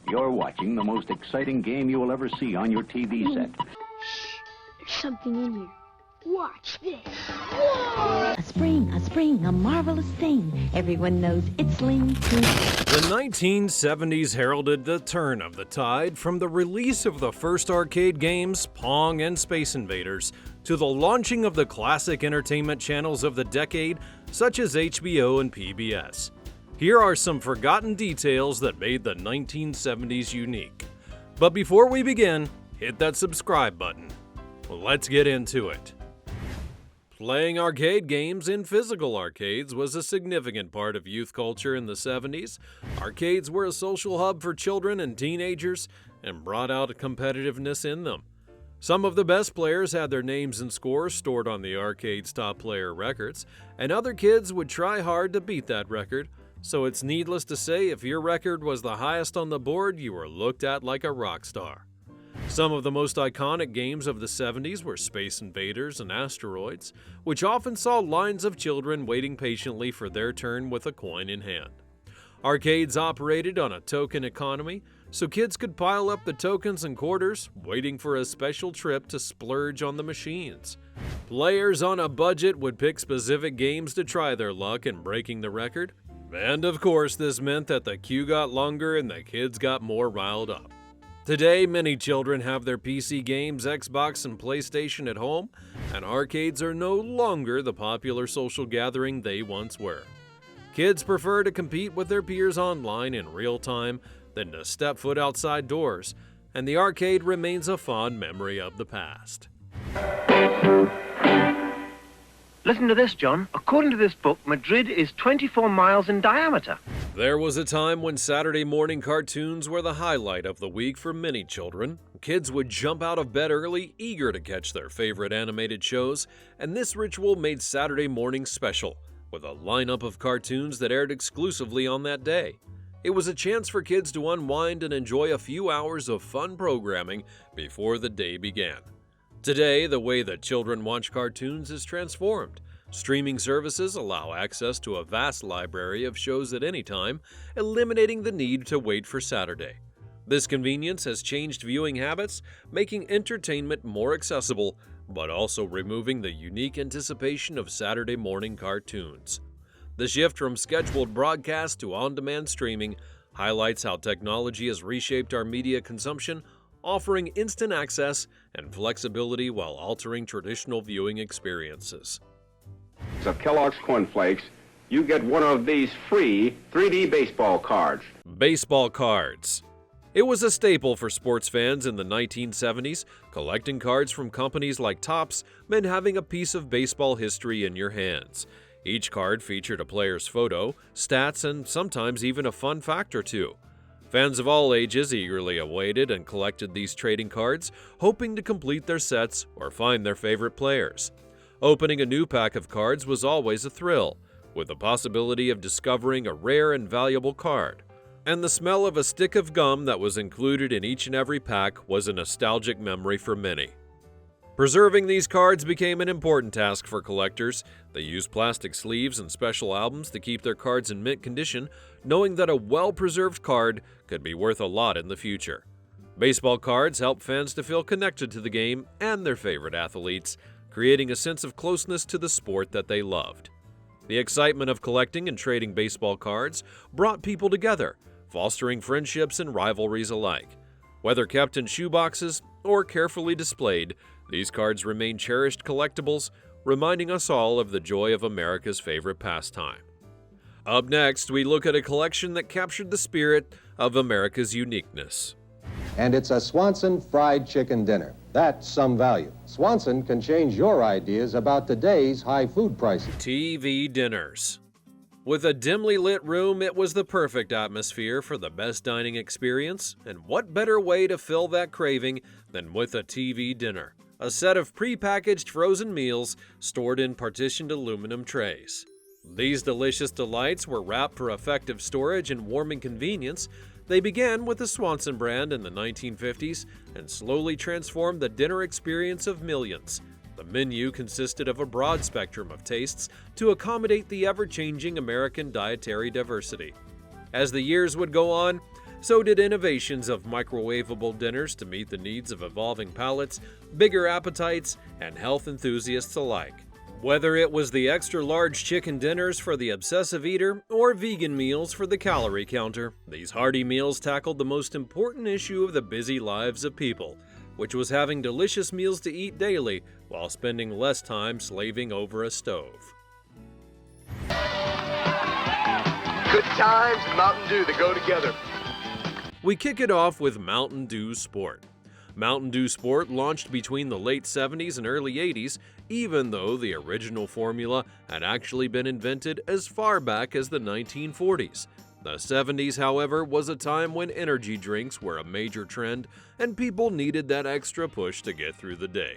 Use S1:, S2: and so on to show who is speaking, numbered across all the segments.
S1: You're watching the most exciting game you will ever see on your TV set.
S2: Shh, there's something in here. Watch this.
S3: A spring, a marvelous thing. Everyone knows it's Slinky.
S4: The 1970s heralded the turn of the tide from the release of the first arcade games, Pong and Space Invaders, to the launching of the classic entertainment channels of the decade, such as HBO and PBS. Here are some forgotten details that made the 1970s unique. But before we begin, hit that subscribe button. Let's get into it. Playing arcade games in physical arcades was a significant part of youth culture in the 70s. Arcades were a social hub for children and teenagers and brought out competitiveness in them. Some of the best players had their names and scores stored on the arcade's top player records, and other kids would try hard to beat that record. So it's needless to say, if your record was the highest on the board, you were looked at like a rock star. Some of the most iconic games of the 70s were Space Invaders and Asteroids, which often saw lines of children waiting patiently for their turn with a coin in hand. Arcades operated on a token economy, so kids could pile up the tokens and quarters, waiting for a special trip to splurge on the machines. Players on a budget would pick specific games to try their luck in breaking the record, and of course this meant that the queue got longer and the kids got more riled up. Today, many children have their PC games, Xbox, and PlayStation at home, and arcades are no longer the popular social gathering they once were. Kids prefer to compete with their peers online in real time than to step foot outside doors, and the arcade remains a fond memory of the past.
S5: Listen to this, John. According to this book, Madrid is 24 miles in diameter.
S4: There was a time when Saturday morning cartoons were the highlight of the week for many children. Kids would jump out of bed early, eager to catch their favorite animated shows, and this ritual made Saturday morning special, with a lineup of cartoons that aired exclusively on that day. It was a chance for kids to unwind and enjoy a few hours of fun programming before the day began. Today, the way that children watch cartoons is transformed. Streaming services allow access to a vast library of shows at any time, eliminating the need to wait for Saturday. This convenience has changed viewing habits, making entertainment more accessible, but also removing the unique anticipation of Saturday morning cartoons. The shift from scheduled broadcast to on-demand streaming highlights how technology has reshaped our media consumption, offering instant access and flexibility while altering traditional viewing experiences.
S6: Of Kellogg's Corn Flakes, you get one of these free 3D baseball cards.
S4: Baseball cards. It was a staple for sports fans in the 1970s. Collecting cards from companies like Topps meant having a piece of baseball history in your hands. Each card featured a player's photo, stats, and sometimes even a fun fact or two. Fans of all ages eagerly awaited and collected these trading cards, hoping to complete their sets or find their favorite players. Opening a new pack of cards was always a thrill, with the possibility of discovering a rare and valuable card. And the smell of a stick of gum that was included in each and every pack was a nostalgic memory for many. Preserving these cards became an important task for collectors. They used plastic sleeves and special albums to keep their cards in mint condition, knowing that a well-preserved card could be worth a lot in the future. Baseball cards help fans to feel connected to the game and their favorite athletes, creating a sense of closeness to the sport that they loved. The excitement of collecting and trading baseball cards brought people together, fostering friendships and rivalries alike. Whether kept in shoeboxes or carefully displayed, these cards remain cherished collectibles, reminding us all of the joy of America's favorite pastime. Up next, we look at a collection that captured the spirit of America's uniqueness.
S7: And it's a Swanson fried chicken dinner. That's some value. Swanson can change your ideas about today's high food prices.
S4: TV dinners. With a dimly lit room, it was the perfect atmosphere for the best dining experience, and what better way to fill that craving than with a TV dinner? A set of pre-packaged frozen meals stored in partitioned aluminum trays. These delicious delights were wrapped for effective storage and warming convenience. They began with the Swanson brand in the 1950s and slowly transformed the dinner experience of millions. The menu consisted of a broad spectrum of tastes to accommodate the ever-changing American dietary diversity. As the years would go on, So did innovations of microwavable dinners to meet the needs of evolving palates, bigger appetites, and health enthusiasts alike. Whether it was the extra-large chicken dinners for the obsessive eater or vegan meals for the calorie counter, these hearty meals tackled the most important issue of the busy lives of people, which was having delicious meals to eat daily while spending less time slaving over a stove.
S8: Good times and Mountain Dew, they go together.
S4: We kick it off with Mountain Dew Sport. Mountain Dew Sport launched between the late 70s and early 80s, even though the original formula had actually been invented as far back as the 1940s. The 70s, however, was a time when energy drinks were a major trend and people needed that extra push to get through the day.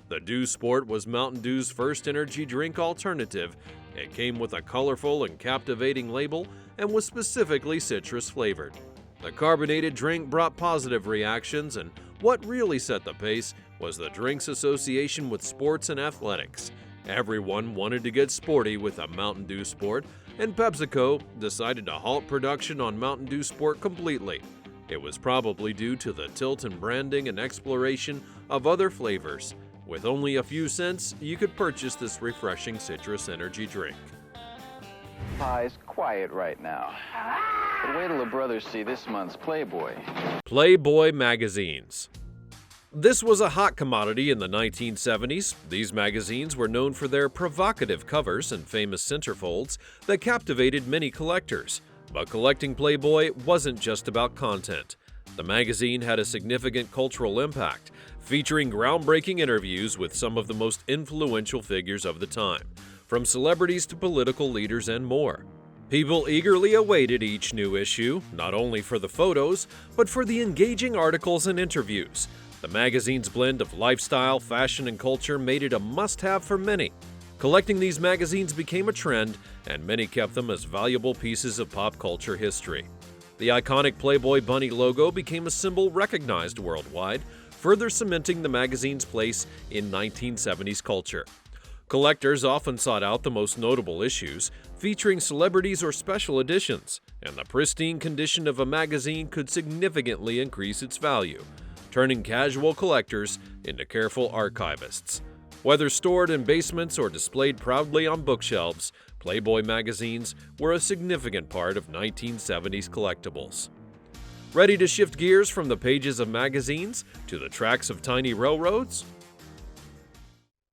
S4: The Dew Sport was Mountain Dew's first energy drink alternative. It came with a colorful and captivating label and was specifically citrus flavored. The carbonated drink brought positive reactions, and what really set the pace was the drink's association with sports and athletics. Everyone wanted to get sporty with a Mountain Dew Sport, and PepsiCo decided to halt production on Mountain Dew Sport completely. It was probably due to the tilt in branding and exploration of other flavors. With only a few cents, you could purchase this refreshing citrus energy drink.
S9: Pie's quiet right now. But wait till the brothers see this month's Playboy.
S4: Playboy magazines. This was a hot commodity in the 1970s. These magazines were known for their provocative covers and famous centerfolds that captivated many collectors. But collecting Playboy wasn't just about content. The magazine had a significant cultural impact, featuring groundbreaking interviews with some of the most influential figures of the time, from celebrities to political leaders and more. People eagerly awaited each new issue, not only for the photos, but for the engaging articles and interviews. The magazine's blend of lifestyle, fashion, and culture made it a must-have for many. Collecting these magazines became a trend, and many kept them as valuable pieces of pop culture history. The iconic Playboy bunny logo became a symbol recognized worldwide, further cementing the magazine's place in 1970s culture. Collectors often sought out the most notable issues, featuring celebrities or special editions, and the pristine condition of a magazine could significantly increase its value, turning casual collectors into careful archivists. Whether stored in basements or displayed proudly on bookshelves, Playboy magazines were a significant part of 1970s collectibles. Ready to shift gears from the pages of magazines to the tracks of tiny railroads?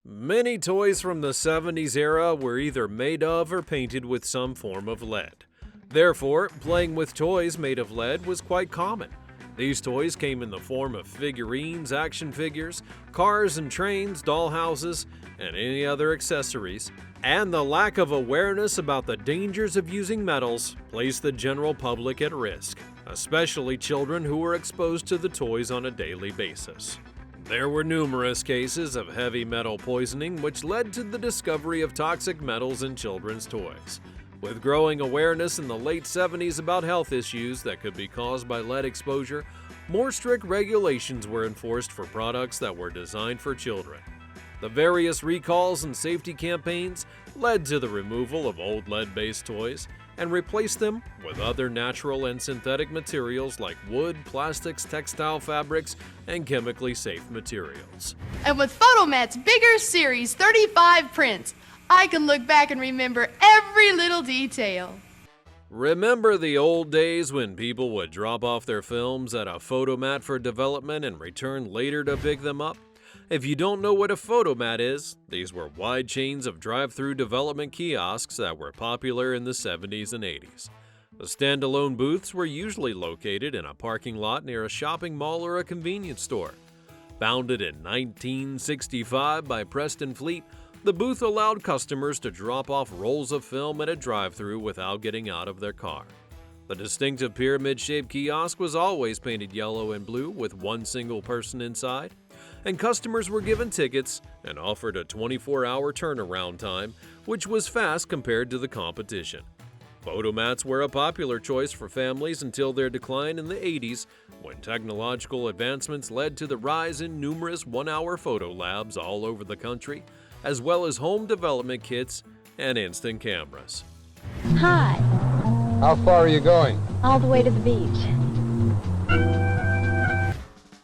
S4: Many toys from the 70s era were either made of or painted with some form of lead. Therefore, playing with toys made of lead was quite common. These toys came in the form of figurines, action figures, cars and trains, dollhouses, and any other accessories. And the lack of awareness about the dangers of using metals placed the general public at risk, especially children who were exposed to the toys on a daily basis. There were numerous cases of heavy metal poisoning, which led to the discovery of toxic metals in children's toys. With growing awareness in the late 70s about health issues that could be caused by lead exposure, more strict regulations were enforced for products that were designed for children. The various recalls and safety campaigns led to the removal of old lead-based toys and replaced them with other natural and synthetic materials like wood, plastics, textile fabrics, and chemically safe materials.
S10: And with Fotomat's bigger series, 35 prints, I can look back and remember every little detail.
S4: Remember the old days when people would drop off their films at a Fotomat for development and return later to pick them up? If you don't know what a Fotomat is, these were wide chains of drive-through development kiosks that were popular in the 70s and 80s. The standalone booths were usually located in a parking lot near a shopping mall or a convenience store. Founded in 1965 by Preston Fleet, the booth allowed customers to drop off rolls of film at a drive-through without getting out of their car. The distinctive pyramid-shaped kiosk was always painted yellow and blue with one single person inside, and customers were given tickets and offered a 24-hour turnaround time, which was fast compared to the competition. Fotomats were a popular choice for families until their decline in the 80s, when technological advancements led to the rise in numerous one-hour photo labs all over the country, as well as home development kits and instant cameras.
S3: Hi.
S7: How far are you going?
S3: All the way to the beach.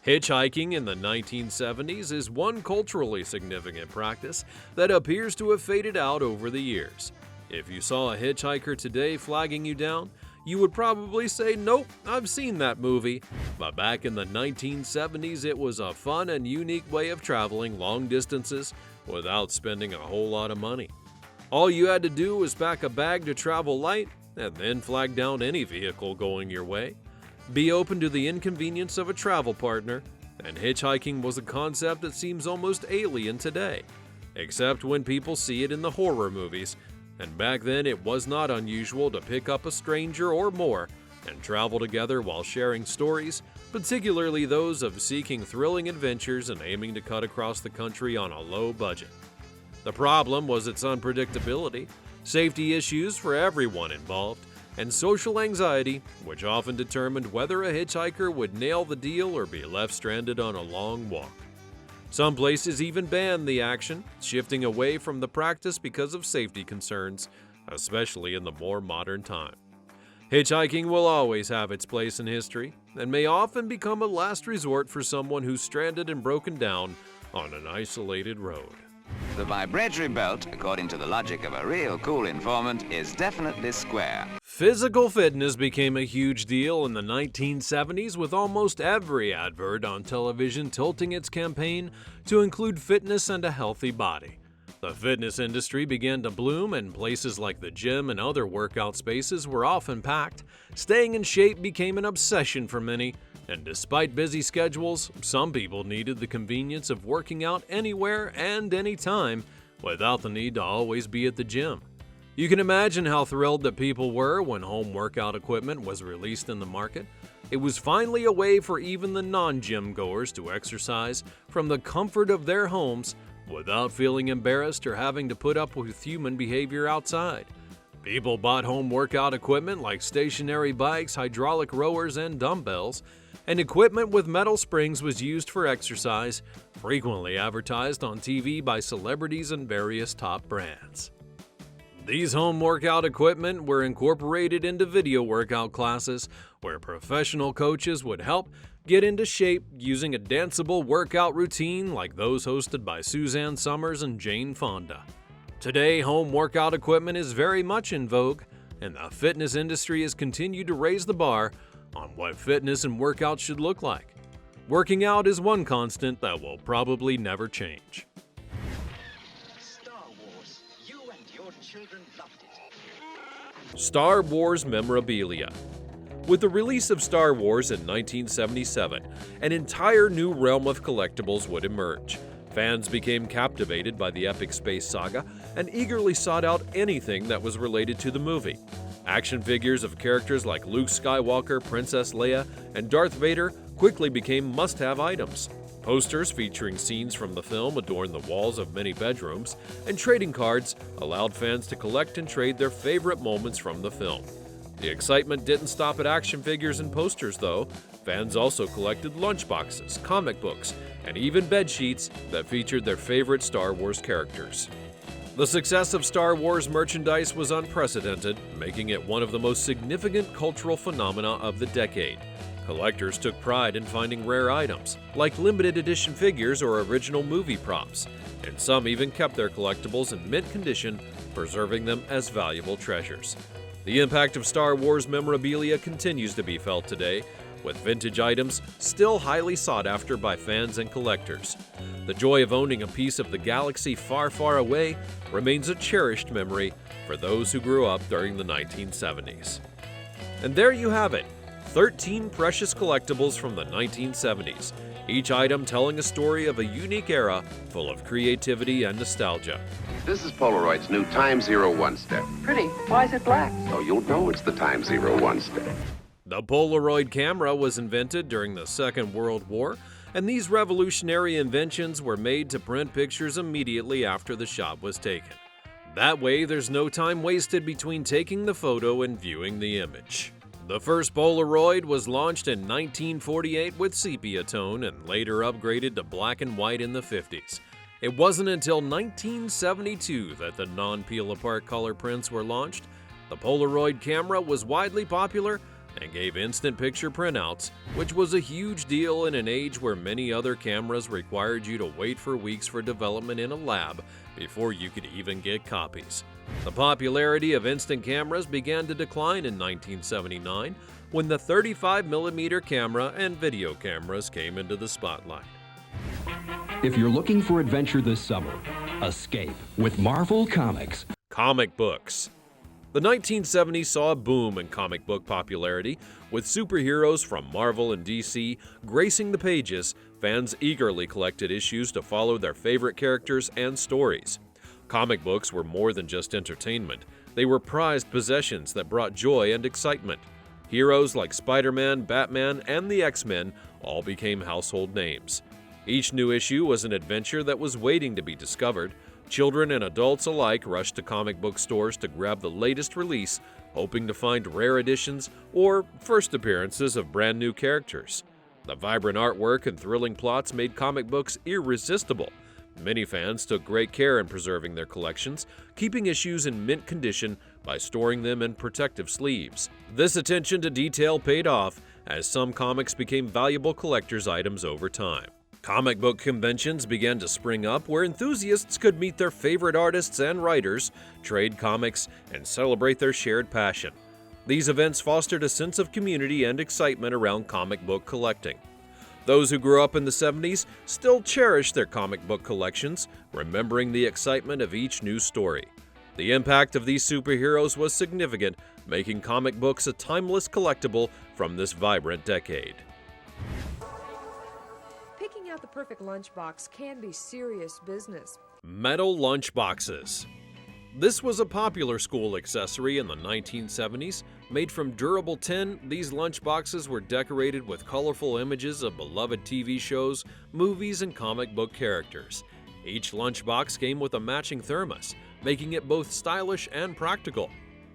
S4: Hitchhiking in the 1970s is one culturally significant practice that appears to have faded out over the years. If you saw a hitchhiker today flagging you down, you would probably say, "Nope, I've seen that movie." But back in the 1970s, it was a fun and unique way of traveling long distances without spending a whole lot of money. All you had to do was pack a bag to travel light and then flag down any vehicle going your way. Be open to the inconvenience of a travel partner, and hitchhiking was a concept that seems almost alien today, except when people see it in the horror movies. And back then it was not unusual to pick up a stranger or more and travel together while sharing stories, particularly those of seeking thrilling adventures and aiming to cut across the country on a low budget. The problem was its unpredictability, safety issues for everyone involved, and social anxiety, which often determined whether a hitchhiker would nail the deal or be left stranded on a long walk. Some places even banned the action, shifting away from the practice because of safety concerns, especially in the more modern time. Hitchhiking will always have its place in history, and may often become a last resort for someone who's stranded and broken down on an isolated road.
S11: The vibratory belt, according to the logic of a real cool informant, is definitely square.
S4: Physical fitness became a huge deal in the 1970s, with almost every advert on television tilting its campaign to include fitness and a healthy body. The fitness industry began to bloom, and places like the gym and other workout spaces were often packed. Staying in shape became an obsession for many, and despite busy schedules, some people needed the convenience of working out anywhere and anytime without the need to always be at the gym. You can imagine how thrilled that people were when home workout equipment was released in the market. It was finally a way for even the non-gym goers to exercise from the comfort of their homes without feeling embarrassed or having to put up with human behavior outside. People bought home workout equipment like stationary bikes, hydraulic rowers, and dumbbells, and equipment with metal springs was used for exercise, frequently advertised on TV by celebrities and various top brands. These home workout equipment were incorporated into video workout classes, where professional coaches would help get into shape using a danceable workout routine like those hosted by Suzanne Summers and Jane Fonda. Today, home workout equipment is very much in vogue, and the fitness industry has continued to raise the bar on what fitness and workout should look like. Working out is one constant that will probably never change.
S12: Star Wars. You and your children loved it.
S4: Star Wars memorabilia. With the release of Star Wars in 1977, an entire new realm of collectibles would emerge. Fans became captivated by the epic space saga and eagerly sought out anything that was related to the movie. Action figures of characters like Luke Skywalker, Princess Leia, and Darth Vader quickly became must-have items. Posters featuring scenes from the film adorned the walls of many bedrooms, and trading cards allowed fans to collect and trade their favorite moments from the film. The excitement didn't stop at action figures and posters, though. Fans also collected lunchboxes, comic books, and even bed sheets that featured their favorite Star Wars characters. The success of Star Wars merchandise was unprecedented, making it one of the most significant cultural phenomena of the decade. Collectors took pride in finding rare items, like limited edition figures or original movie props, and some even kept their collectibles in mint condition, preserving them as valuable treasures. The impact of Star Wars memorabilia continues to be felt today, with vintage items still highly sought after by fans and collectors. The joy of owning a piece of the galaxy far, far away remains a cherished memory for those who grew up during the 1970s. And there you have it, 13 precious collectibles from the 1970s, each item telling a story of a unique era full of creativity and nostalgia.
S6: This is Polaroid's new Time 01 step.
S5: Pretty. Why is it black?
S6: So you'll know it's the Time 01 step.
S4: The Polaroid camera was invented during the Second World War, and these revolutionary inventions were made to print pictures immediately after the shot was taken. That way, there's no time wasted between taking the photo and viewing the image. The first Polaroid was launched in 1948 with sepia tone and later upgraded to black and white in the 50s. It wasn't until 1972 that the non-peel-apart color prints were launched. The Polaroid camera was widely popular and gave instant picture printouts, which was a huge deal in an age where many other cameras required you to wait for weeks for development in a lab before you could even get copies. The popularity of instant cameras began to decline in 1979 when the 35mm camera and video cameras came into the spotlight.
S13: If you're looking for adventure this summer, escape with Marvel Comics.
S4: Comic books. The 1970s saw a boom in comic book popularity, with superheroes from Marvel and DC gracing the pages. Fans eagerly collected issues to follow their favorite characters and stories. Comic books were more than just entertainment. They were prized possessions that brought joy and excitement. Heroes like Spider-Man, Batman, and the X-Men all became household names. Each new issue was an adventure that was waiting to be discovered. Children and adults alike rushed to comic book stores to grab the latest release, hoping to find rare editions or first appearances of brand new characters. The vibrant artwork and thrilling plots made comic books irresistible. Many fans took great care in preserving their collections, keeping issues in mint condition by storing them in protective sleeves. This attention to detail paid off, as some comics became valuable collector's items over time. Comic book conventions began to spring up where enthusiasts could meet their favorite artists and writers, trade comics, and celebrate their shared passion. These events fostered a sense of community and excitement around comic book collecting. Those who grew up in the 70s still cherish their comic book collections, remembering the excitement of each new story. The impact of these superheroes was significant, making comic books a timeless collectible from this vibrant decade.
S14: Picking out the perfect lunchbox can be serious business.
S4: Metal lunchboxes. This was a popular school accessory in the 1970s. Made from durable tin, these lunchboxes were decorated with colorful images of beloved TV shows, movies, and comic book characters. Each lunchbox came with a matching thermos, making it both stylish and practical.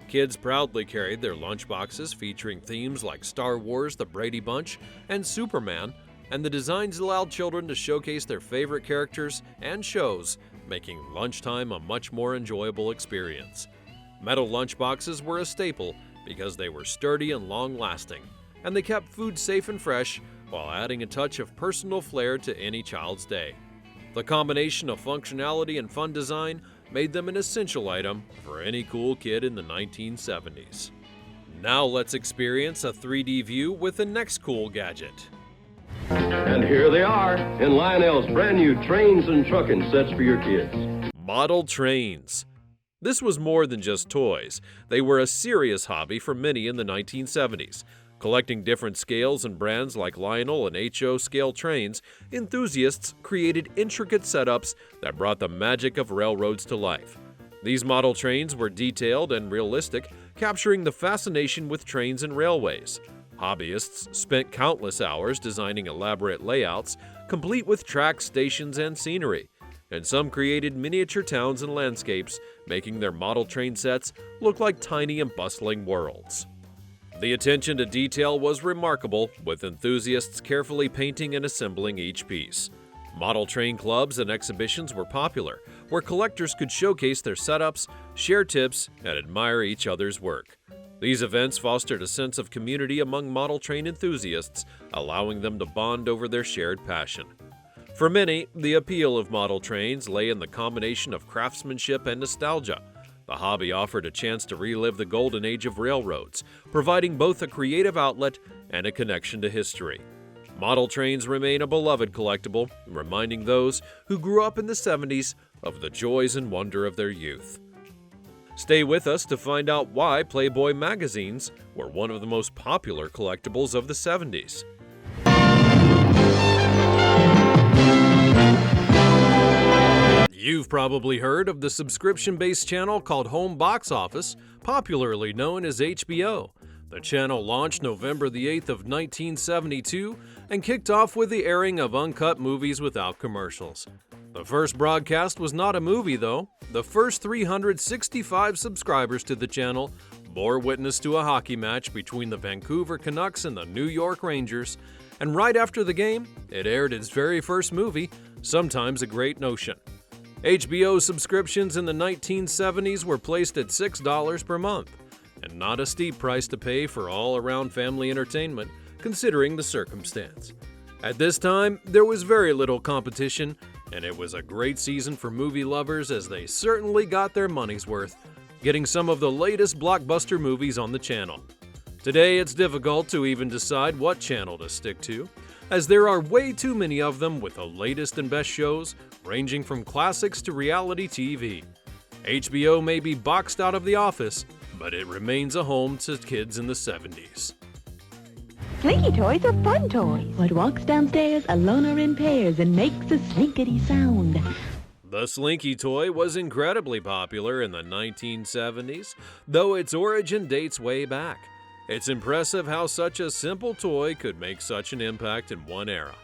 S4: Kids proudly carried their lunchboxes featuring themes like Star Wars, the Brady Bunch, and Superman, and the designs allowed children to showcase their favorite characters and shows, making lunchtime a much more enjoyable experience. Metal lunchboxes were a staple because they were sturdy and long-lasting, and they kept food safe and fresh while adding a touch of personal flair to any child's day. The combination of functionality and fun design made them an essential item for any cool kid in the 1970s. Now let's experience a 3D view with the next cool gadget.
S15: And here they are in Lionel's brand new trains and trucking sets for your kids.
S4: Model trains. This was more than just toys. They were a serious hobby for many in the 1970s. Collecting different scales and brands like Lionel and HO scale trains, enthusiasts created intricate setups that brought the magic of railroads to life. These model trains were detailed and realistic, capturing the fascination with trains and railways. Hobbyists spent countless hours designing elaborate layouts, complete with tracks, stations, and scenery. And some created miniature towns and landscapes, making their model train sets look like tiny and bustling worlds. The attention to detail was remarkable, with enthusiasts carefully painting and assembling each piece. Model train clubs and exhibitions were popular, where collectors could showcase their setups, share tips, and admire each other's work. These events fostered a sense of community among model train enthusiasts, allowing them to bond over their shared passion. For many, the appeal of model trains lay in the combination of craftsmanship and nostalgia. The hobby offered a chance to relive the golden age of railroads, providing both a creative outlet and a connection to history. Model trains remain a beloved collectible, reminding those who grew up in the 70s of the joys and wonder of their youth. Stay with us to find out why Playboy magazines were one of the most popular collectibles of the 70s. You've probably heard of the subscription-based channel called Home Box Office, popularly known as HBO. The channel launched November the 8th of 1972 and kicked off with the airing of uncut movies without commercials. The first broadcast was not a movie, though. The first 365 subscribers to the channel bore witness to a hockey match between the Vancouver Canucks and the New York Rangers, and right after the game, it aired its very first movie, Sometimes a Great Notion. HBO subscriptions in the 1970s were placed at $6 per month. and not a steep price to pay for all-around family entertainment, considering the circumstance. At this time, there was very little competition, and it was a great season for movie lovers as they certainly got their money's worth, getting some of the latest blockbuster movies on the channel. Today, it's difficult to even decide what channel to stick to, as there are way too many of them with the latest and best shows, ranging from classics to reality TV. HBO may be boxed out of the office, but it remains a home to kids in the 70s.
S3: Slinky toys are fun toys. What walks downstairs alone or in pairs and makes a slinkity sound.
S4: The Slinky toy was incredibly popular in the 1970s, though its origin dates way back. It's impressive how such a simple toy could make such an impact in one era.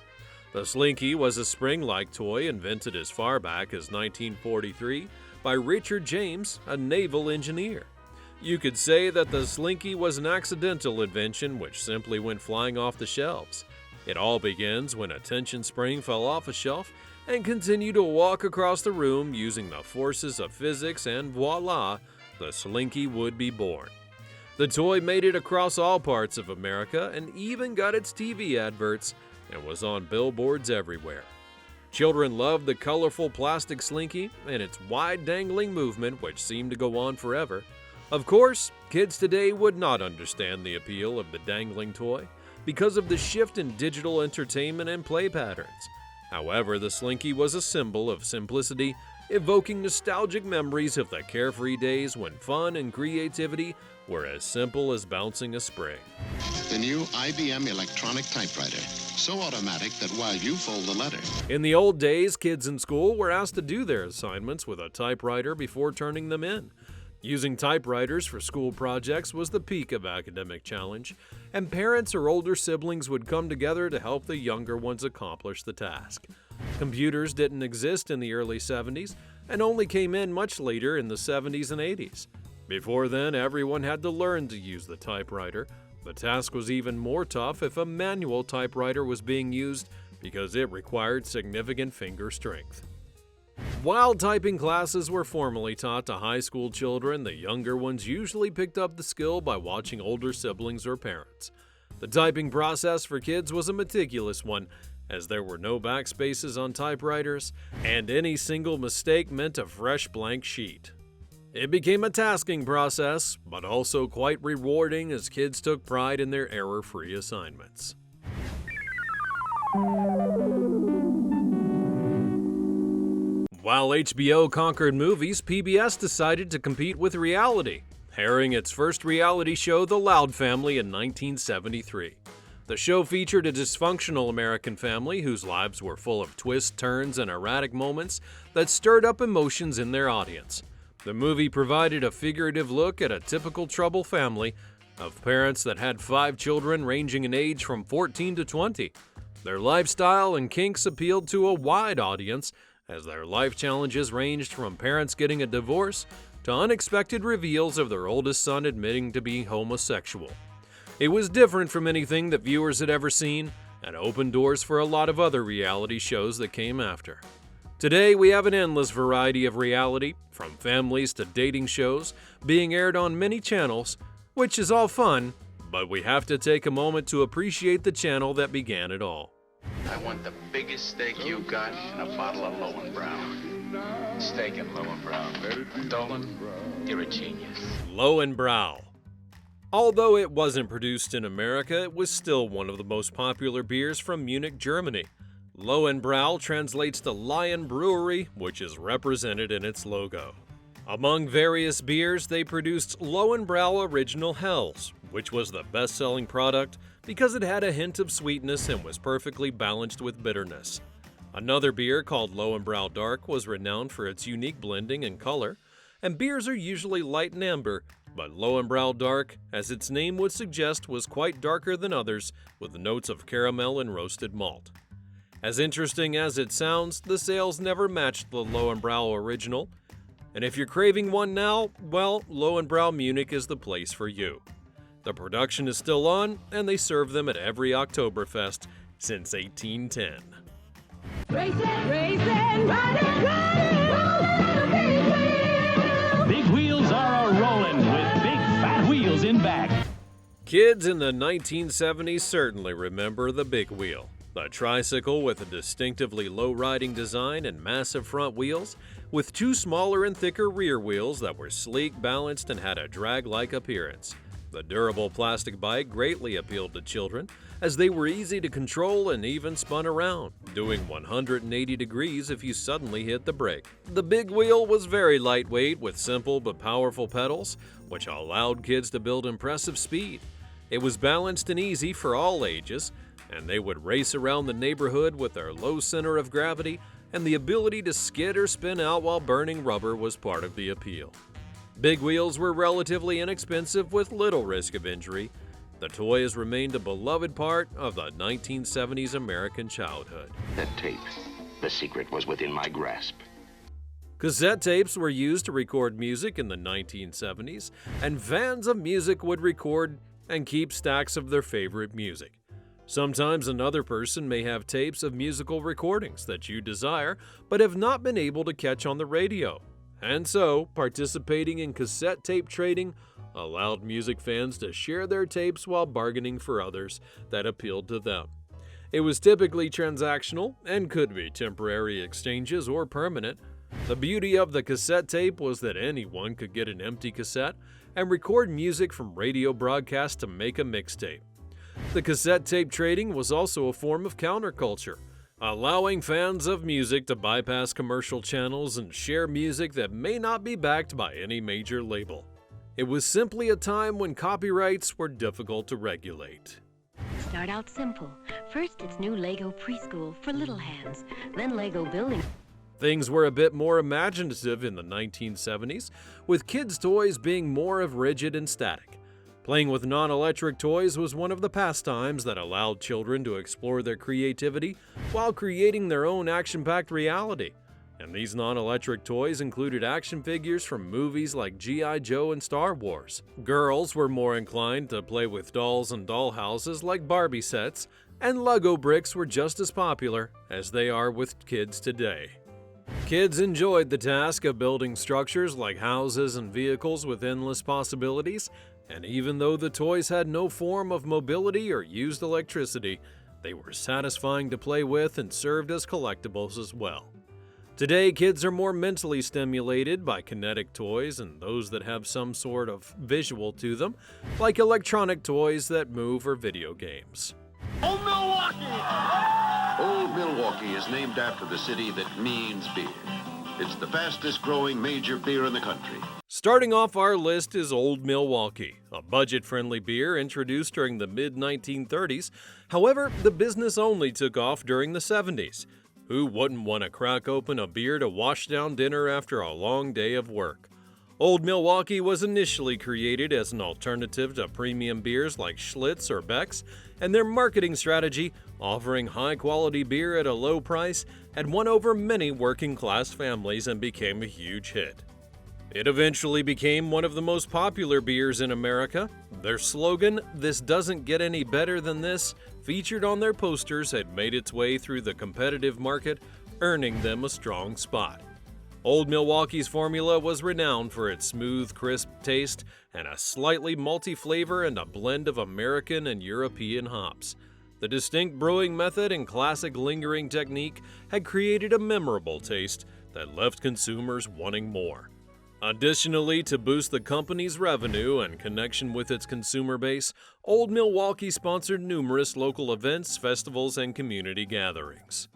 S4: The Slinky was a spring-like toy invented as far back as 1943 by Richard James, a naval engineer. You could say that the Slinky was an accidental invention which simply went flying off the shelves. It all begins when a tension spring fell off a shelf and continued to walk across the room using the forces of physics, and voila, the Slinky would be born. The toy made it across all parts of America and even got its TV adverts and was on billboards everywhere. Children loved the colorful plastic Slinky and its wide dangling movement, which seemed to go on forever. Of course, kids today would not understand the appeal of the dangling toy because of the shift in digital entertainment and play patterns. However, the Slinky was a symbol of simplicity, evoking nostalgic memories of the carefree days when fun and creativity were as simple as bouncing a spring.
S16: The new IBM electronic typewriter, so automatic that while you fold the letter.
S4: In the old days, kids in school were asked to do their assignments with a typewriter before turning them in. Using typewriters for school projects was the peak of academic challenge, and parents or older siblings would come together to help the younger ones accomplish the task. Computers didn't exist in the early 70s and only came in much later in the 70s and 80s. Before then, everyone had to learn to use the typewriter. The task was even more tough if a manual typewriter was being used because it required significant finger strength. While typing classes were formally taught to high school children, the younger ones usually picked up the skill by watching older siblings or parents. The typing process for kids was a meticulous one, as there were no backspaces on typewriters, and any single mistake meant a fresh blank sheet. It became a tasking process, but also quite rewarding as kids took pride in their error-free assignments. While HBO conquered movies, PBS decided to compete with reality, airing its first reality show, The Loud Family, in 1973. The show featured a dysfunctional American family whose lives were full of twists, turns, and erratic moments that stirred up emotions in their audience. The movie provided a figurative look at a typical troubled family of parents that had 5 children ranging in age from 14 to 20. Their lifestyle and kinks appealed to a wide audience, as their life challenges ranged from parents getting a divorce to unexpected reveals of their oldest son admitting to being homosexual. It was different from anything that viewers had ever seen and opened doors for a lot of other reality shows that came after. Today, we have an endless variety of reality, from families to dating shows, being aired on many channels, which is all fun, but we have to take a moment to appreciate the channel that began it all.
S17: I want the biggest steak you got and a bottle of Lowenbrau. Steak and Lowenbrau. Dolan, you're a genius.
S4: Lowenbrau. Although it wasn't produced in America, it was still one of the most popular beers from Munich, Germany. Lowenbrau translates to Lion Brewery, which is represented in its logo. Among various beers, they produced Lowenbrau Original Hells, which was the best-selling product because it had a hint of sweetness and was perfectly balanced with bitterness. Another beer called Lowenbrau Dark was renowned for its unique blending and color, and beers are usually light and amber, but Lowenbrau Dark, as its name would suggest, was quite darker than others with notes of caramel and roasted malt. As interesting as it sounds, the sales never matched the Lowenbrau Original, and if you're craving one now, well, Lowenbrau Munich is the place for you. The production is still on, and they serve them at every Oktoberfest since 1810.
S18: Big wheels are a-rolling with big fat wheels
S4: Kids in the 1970s certainly remember the big wheel, the tricycle with a distinctively low-riding design and massive front wheels, with two smaller and thicker rear wheels that were sleek, balanced, and had a drag-like appearance. The durable plastic bike greatly appealed to children, as they were easy to control and even spun around, doing 180 degrees if you suddenly hit the brake. The big wheel was very lightweight with simple but powerful pedals, which allowed kids to build impressive speed. It was balanced and easy for all ages, and they would race around the neighborhood with their low center of gravity, and the ability to skid or spin out while burning rubber was part of the appeal. Big wheels were relatively inexpensive with little risk of injury. The toy has remained a beloved part of the 1970s American childhood.
S18: That tape, the secret was within my grasp.
S4: Cassette tapes were used to record music in the 1970s, and fans of music would record and keep stacks of their favorite music. Sometimes another person may have tapes of musical recordings that you desire but have not been able to catch on the radio. And so, participating in cassette tape trading allowed music fans to share their tapes while bargaining for others that appealed to them. It was typically transactional and could be temporary exchanges or permanent. The beauty of the cassette tape was that anyone could get an empty cassette and record music from radio broadcasts to make a mixtape. The cassette tape trading was also a form of counterculture, allowing fans of music to bypass commercial channels and share music that may not be backed by any major label. It was simply a time when copyrights were difficult to regulate.
S19: Start out simple. First, it's new Lego preschool for little hands, then Lego building.
S4: Things were a bit more imaginative in the 1970s, with kids' toys being more of rigid and static. Playing with non-electric toys was one of the pastimes that allowed children to explore their creativity while creating their own action-packed reality. And these non-electric toys included action figures from movies like G.I. Joe and Star Wars. Girls were more inclined to play with dolls and dollhouses like Barbie sets, and Lego bricks were just as popular as they are with kids today. Kids enjoyed the task of building structures like houses and vehicles with endless possibilities, and even though the toys had no form of mobility or used electricity, they were satisfying to play with and served as collectibles as well. Today, kids are more mentally stimulated by kinetic toys and those that have some sort of visual to them, like electronic toys that move or video games.
S16: Old Milwaukee! Old Milwaukee is named after the city that means beer. It's the fastest growing major beer in the country.
S4: Starting off our list is Old Milwaukee, a budget-friendly beer introduced during the mid-1930s. However, the business only took off during the 70s. Who wouldn't want to crack open a beer to wash down dinner after a long day of work? Old Milwaukee was initially created as an alternative to premium beers like Schlitz or Beck's, and their marketing strategy, offering high-quality beer at a low price, had won over many working-class families and became a huge hit. It eventually became one of the most popular beers in America. Their slogan, "This doesn't get any better than this," featured on their posters, had made its way through the competitive market, earning them a strong spot. Old Milwaukee's formula was renowned for its smooth, crisp taste and a slightly malty flavor and a blend of American and European hops. The distinct brewing method and classic lingering technique had created a memorable taste that left consumers wanting more. Additionally, to boost the company's revenue and connection with its consumer base, Old Milwaukee sponsored numerous local events, festivals, and community gatherings.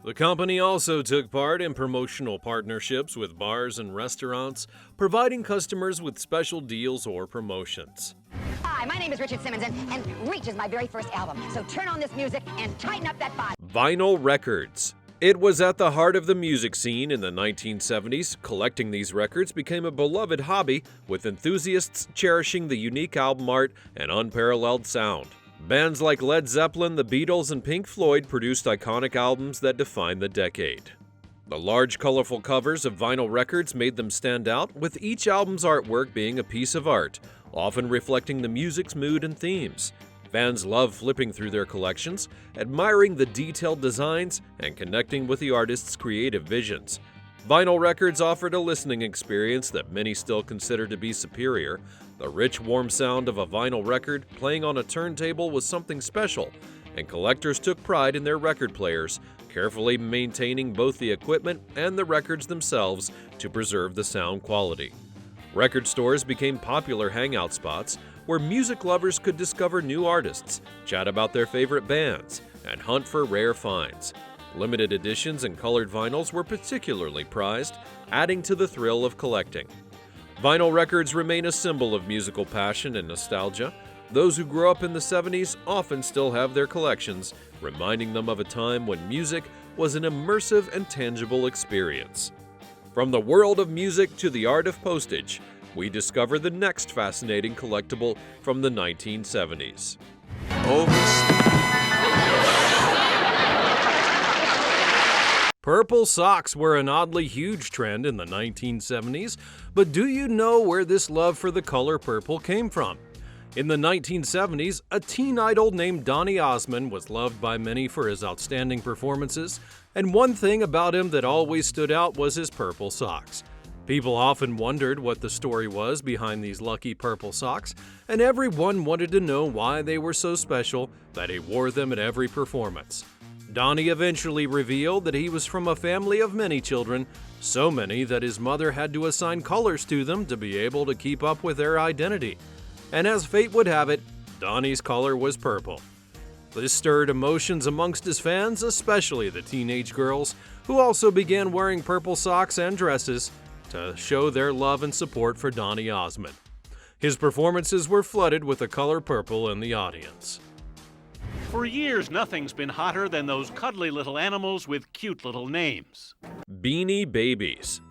S4: The company also took part in promotional partnerships with bars and restaurants, providing customers with special deals or promotions.
S20: Hi, my name is Richard Simmons, and Reach is my very first album, so turn on this music and tighten up that vibe.
S4: Vinyl records. It was at the heart of the music scene in the 1970s. Collecting these records became a beloved hobby, with enthusiasts cherishing the unique album art and unparalleled sound. Bands like Led Zeppelin, the Beatles, and Pink Floyd produced iconic albums that defined the decade. The large, colorful covers of vinyl records made them stand out, with each album's artwork being a piece of art, often reflecting the music's mood and themes. Fans love flipping through their collections, admiring the detailed designs, and connecting with the artist's creative visions. Vinyl records offered a listening experience that many still consider to be superior. The rich, warm sound of a vinyl record playing on a turntable was something special, and collectors took pride in their record players, carefully maintaining both the equipment and the records themselves to preserve the sound quality. Record stores became popular hangout spots where music lovers could discover new artists, chat about their favorite bands, and hunt for rare finds. Limited editions and colored vinyls were particularly prized, adding to the thrill of collecting. Vinyl records remain a symbol of musical passion and nostalgia. Those who grew up in the 70s often still have their collections, reminding them of a time when music was an immersive and tangible experience. From the world of music to the art of postage, we discover the next fascinating collectible from the 1970s. Purple socks were an oddly huge trend in the 1970s, but do you know where this love for the color purple came from? In the 1970s, a teen idol named Donny Osmond was loved by many for his outstanding performances, and one thing about him that always stood out was his purple socks. People often wondered what the story was behind these lucky purple socks, and everyone wanted to know why they were so special that he wore them at every performance. Donny eventually revealed that he was from a family of many children, so many that his mother had to assign colors to them to be able to keep up with their identity. And as fate would have it, Donny's color was purple. This stirred emotions amongst his fans, especially the teenage girls, who also began wearing purple socks and dresses to show their love and support for Donny Osmond. His performances were flooded with the color purple in the audience.
S21: For years, nothing's been hotter than those cuddly little animals with cute little names.
S4: Beanie Babies.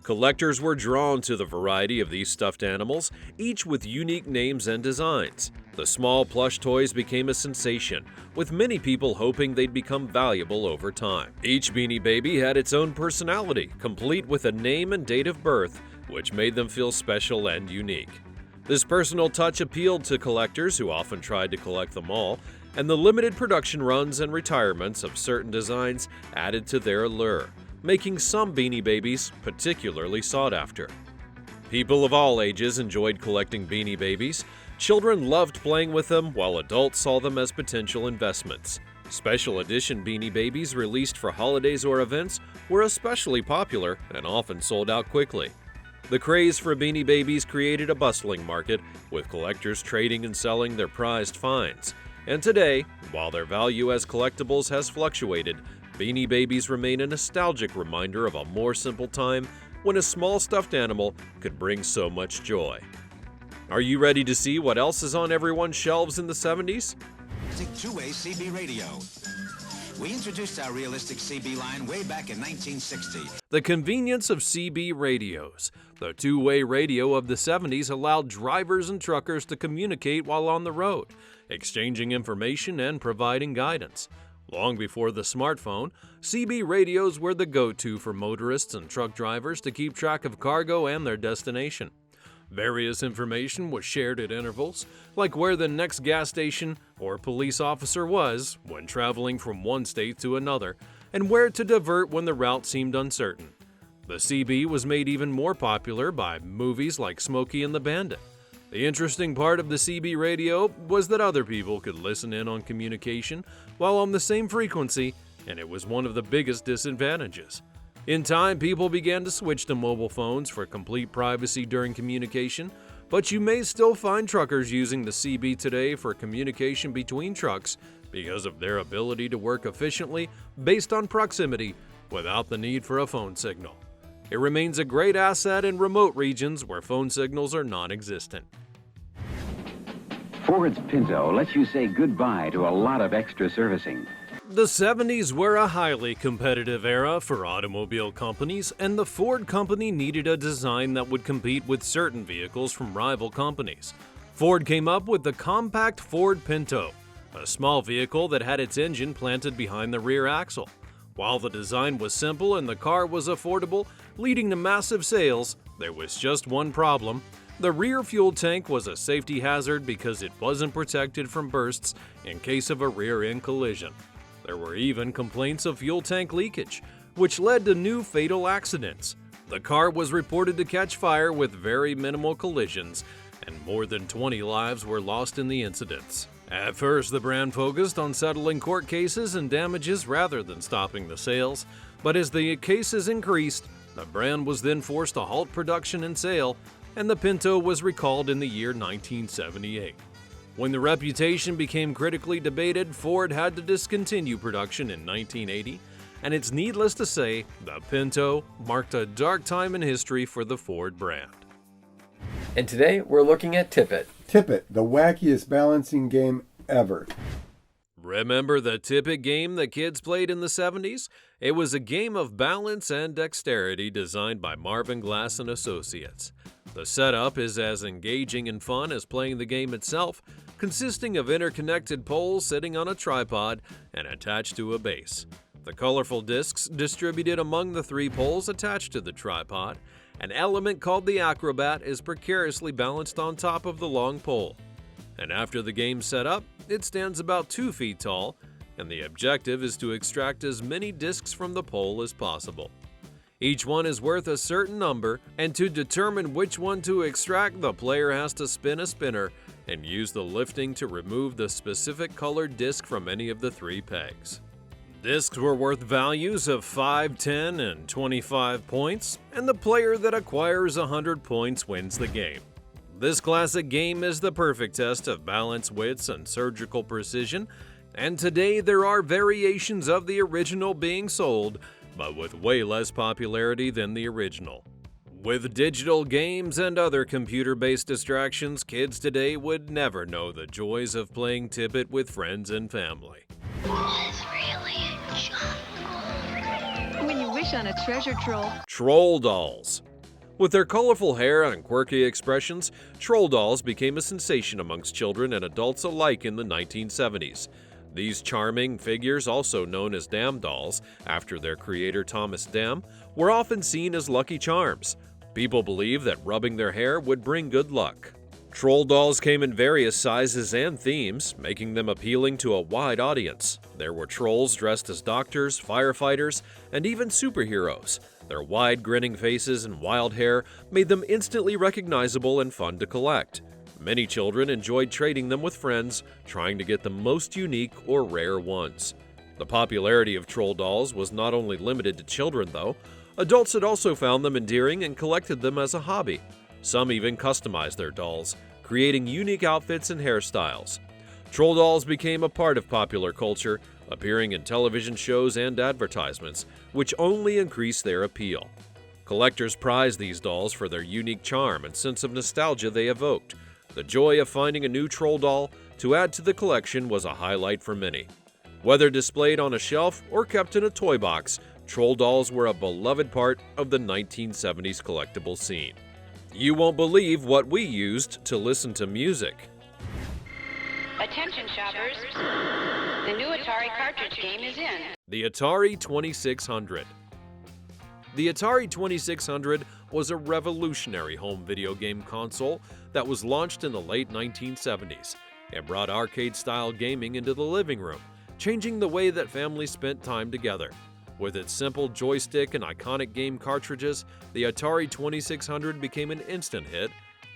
S4: Collectors were drawn to the variety of these stuffed animals, each with unique names and designs. The small plush toys became a sensation, with many people hoping they'd become valuable over time. Each Beanie Baby had its own personality, complete with a name and date of birth, which made them feel special and unique. This personal touch appealed to collectors who often tried to collect them all, and the limited production runs and retirements of certain designs added to their allure, making some Beanie Babies particularly sought after. People of all ages enjoyed collecting Beanie Babies. Children loved playing with them, while adults saw them as potential investments. Special edition Beanie Babies released for holidays or events were especially popular and often sold out quickly. The craze for Beanie Babies created a bustling market, with collectors trading and selling their prized finds. And today, while their value as collectibles has fluctuated, Beanie Babies remain a nostalgic reminder of a more simple time when a small stuffed animal could bring so much joy. Are you ready to see what else is on everyone's shelves in the 70s?
S22: Two-way CB radio. We introduced our realistic CB line way back in 1960.
S4: The convenience of CB radios. The two-way radio of the 70s allowed drivers and truckers to communicate while on the road, exchanging information and providing guidance. Long before the smartphone, CB radios were the go-to for motorists and truck drivers to keep track of cargo and their destination. Various information was shared at intervals, like where the next gas station or police officer was when traveling from one state to another, and where to divert when the route seemed uncertain. The CB was made even more popular by movies like Smokey and the Bandit. The interesting part of the CB radio was that other people could listen in on communication while on the same frequency, and it was one of the biggest disadvantages. In time, people began to switch to mobile phones for complete privacy during communication, but you may still find truckers using the CB today for communication between trucks because of their ability to work efficiently based on proximity without the need for a phone signal. It remains a great asset in remote regions where phone signals are non-existent.
S1: Ford's Pinto lets you say goodbye to a lot of extra servicing.
S4: The 70s were a highly competitive era for automobile companies, and the Ford company needed a design that would compete with certain vehicles from rival companies. Ford came up with the compact Ford Pinto, a small vehicle that had its engine planted behind the rear axle. While the design was simple and the car was affordable, leading to massive sales, there was just one problem. The rear fuel tank was a safety hazard because it wasn't protected from bursts in case of a rear-end collision. There were even complaints of fuel tank leakage, which led to new fatal accidents. The car was reported to catch fire with very minimal collisions, and more than 20 lives were lost in the incidents. At first, the brand focused on settling court cases and damages rather than stopping the sales, but as the cases increased, the brand was then forced to halt production and sale, and the Pinto was recalled in the year 1978. When the reputation became critically debated, Ford had to discontinue production in 1980, and it's needless to say, the Pinto marked a dark time in history for the Ford brand.
S2: And today, we're looking at Tippet.
S8: Tippet, the wackiest balancing game ever.
S4: Remember the Tippet game that kids played in the 70s? It was a game of balance and dexterity designed by Marvin Glass and Associates. The setup is as engaging and fun as playing the game itself, consisting of interconnected poles sitting on a tripod and attached to a base. The colorful discs distributed among the 3 poles attached to the tripod. An element called the acrobat is precariously balanced on top of the long pole. And after the game's set up, it stands about 2 feet tall, and the objective is to extract as many discs from the pole as possible. Each one is worth a certain number, and to determine which one to extract, the player has to spin a spinner and use the lifting to remove the specific colored disc from any of the 3 pegs. Discs were worth values of 5, 10, and 25 points, and the player that acquires 100 points wins the game. This classic game is the perfect test of balance, wits, and surgical precision, and today there are variations of the original being sold, but with way less popularity than the original. With digital games and other computer-based distractions, kids today would never know the joys of playing Tippet with friends and family.
S3: When you wish on a treasure troll.
S4: Troll dolls. With their colorful hair and quirky expressions, troll dolls became a sensation amongst children and adults alike in the 1970s. These charming figures, also known as Dam dolls, after their creator Thomas Dam, were often seen as lucky charms. People believed that rubbing their hair would bring good luck. Troll dolls came in various sizes and themes, making them appealing to a wide audience. There were trolls dressed as doctors, firefighters, and even superheroes. Their wide, grinning faces and wild hair made them instantly recognizable and fun to collect. Many children enjoyed trading them with friends, trying to get the most unique or rare ones. The popularity of troll dolls was not only limited to children, though. Adults had also found them endearing and collected them as a hobby. Some even customized their dolls, creating unique outfits and hairstyles. Troll dolls became a part of popular culture, appearing in television shows and advertisements, which only increased their appeal. Collectors prized these dolls for their unique charm and sense of nostalgia they evoked. The joy of finding a new troll doll to add to the collection was a highlight for many. Whether displayed on a shelf or kept in a toy box, troll dolls were a beloved part of the 1970s collectible scene. You won't believe what we used to listen to music.
S23: Attention shoppers, the new Atari cartridge game is in.
S4: The Atari 2600. The Atari 2600 was a revolutionary home video game console that was launched in the late 1970s. It brought arcade-style gaming into the living room, changing the way that families spent time together. With its simple joystick and iconic game cartridges, the Atari 2600 became an instant hit.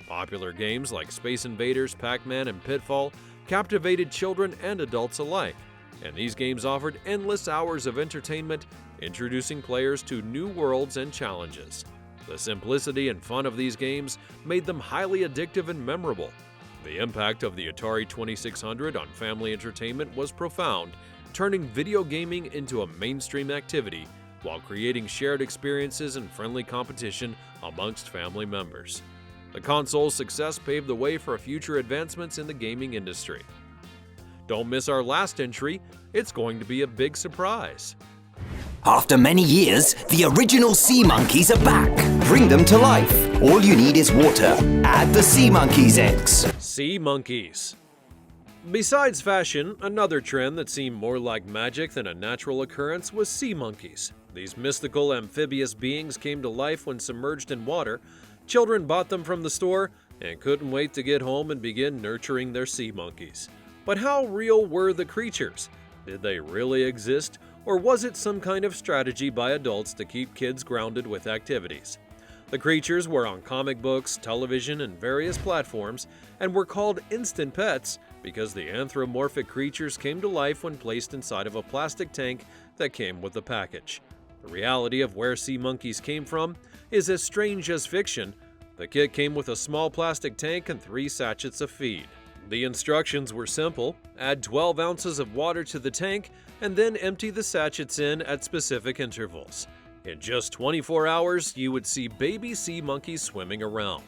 S4: Popular games like Space Invaders, Pac-Man, and Pitfall captivated children and adults alike, and these games offered endless hours of entertainment, introducing players to new worlds and challenges. The simplicity and fun of these games made them highly addictive and memorable. The impact of the Atari 2600 on family entertainment was profound, turning video gaming into a mainstream activity while creating shared experiences and friendly competition amongst family members. The console's success paved the way for future advancements in the gaming industry. Don't miss our last entry, it's going to be a big surprise.
S24: After many years, the original Sea Monkeys are back. Bring them to life. All you need is water. Add the Sea Monkeys eggs.
S4: Sea Monkeys. Besides fashion, another trend that seemed more like magic than a natural occurrence was sea monkeys. These mystical amphibious beings came to life when submerged in water. Children bought them from the store and couldn't wait to get home and begin nurturing their sea monkeys. But how real were the creatures? Did they really exist, or was it some kind of strategy by adults to keep kids grounded with activities? The creatures were on comic books, television, and various platforms, and were called instant pets because the anthropomorphic creatures came to life when placed inside of a plastic tank that came with the package. The reality of where sea monkeys came from is as strange as fiction. The kit came with a small plastic tank and 3 sachets of feed. The instructions were simple: add 12 ounces of water to the tank and then empty the sachets in at specific intervals. In just 24 hours, you would see baby sea monkeys swimming around.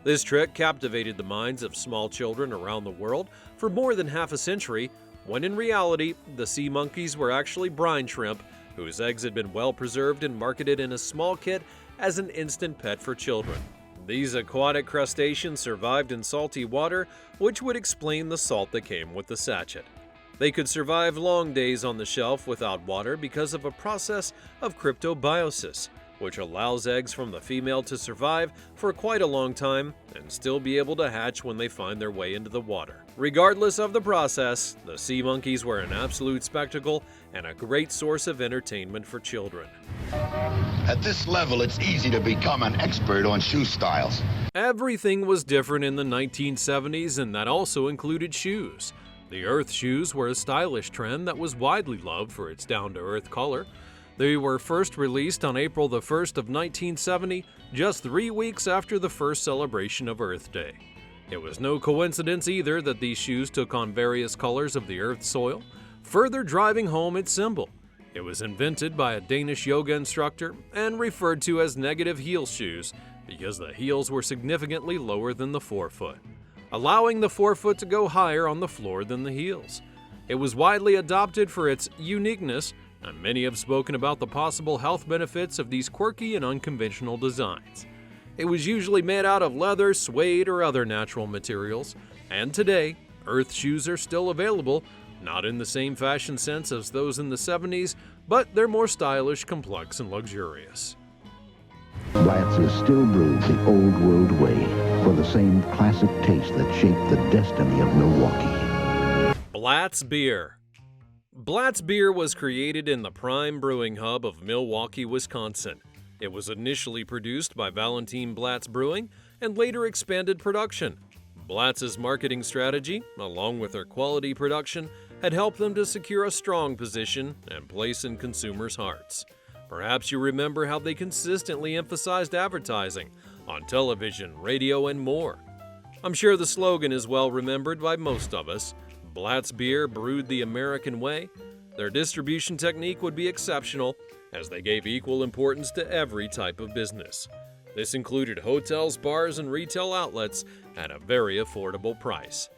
S4: This trick captivated the minds of small children around the world for more than half a century, when in reality, the sea monkeys were actually brine shrimp, whose eggs had been well preserved and marketed in a small kit as an instant pet for children. These aquatic crustaceans survived in salty water, which would explain the salt that came with the sachet. They could survive long days on the shelf without water because of a process of cryptobiosis, which allows eggs from the female to survive for quite a long time and still be able to hatch when they find their way into the water. Regardless of the process, the sea monkeys were an absolute spectacle and a great source of entertainment for children.
S16: At this level, it's easy to become an expert on shoe styles.
S4: Everything was different in the 1970s, and that also included shoes. The Earth shoes were a stylish trend that was widely loved for its down-to-earth color. They were first released on April the 1st of 1970, just 3 weeks after the first celebration of Earth Day. It was no coincidence either that these shoes took on various colors of the Earth's soil, further driving home its symbol. It was invented by a Danish yoga instructor and referred to as negative heel shoes because the heels were significantly lower than the forefoot, allowing the forefoot to go higher on the floor than the heels. It was widely adopted for its uniqueness, and many have spoken about the possible health benefits of these quirky and unconventional designs. It was usually made out of leather, suede, or other natural materials, and today, Earth shoes are still available, not in the same fashion sense as those in the 70s, but they're more stylish, complex, and luxurious.
S7: Blatz is still brewed the old world way for the same classic taste that shaped the destiny of Milwaukee.
S4: Blatz beer. Blatz beer was created in the prime brewing hub of Milwaukee, Wisconsin. It was initially produced by Valentine Blatz Brewing and later expanded production. Blatz's marketing strategy, along with their quality production, had helped them to secure a strong position and place in consumers' hearts. Perhaps you remember how they consistently emphasized advertising on television, radio, and more. I'm sure the slogan is well remembered by most of us: Blatz beer brewed the American way. Their distribution technique would be exceptional, as they gave equal importance to every type of business. This included hotels, bars, and retail outlets at a very affordable price.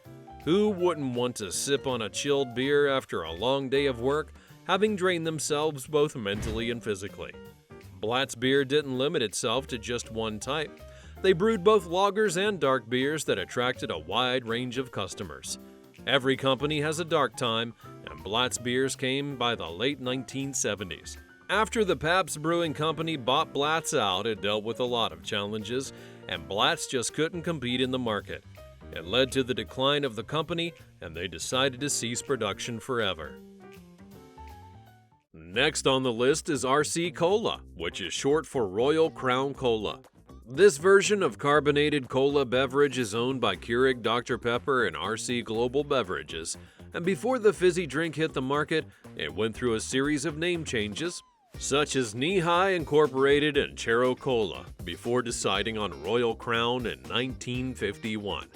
S4: Who wouldn't want to sip on a chilled beer after a long day of work, having drained themselves both mentally and physically? Blatz beer didn't limit itself to just one type. They brewed both lagers and dark beers that attracted a wide range of customers. Every company has a dark time, and Blatz beers came by the late 1970s. After the Pabst Brewing Company bought Blatz out, it dealt with a lot of challenges, and Blatz just couldn't compete in the market. It led to the decline of the company, and they decided to cease production forever. Next on the list is RC Cola, which is short for Royal Crown Cola. This version of carbonated cola beverage is owned by Keurig Dr. Pepper and RC Global Beverages, and before the fizzy drink hit the market, it went through a series of name changes, such as Knee High Incorporated and Chero Cola, before deciding on Royal Crown in 1951.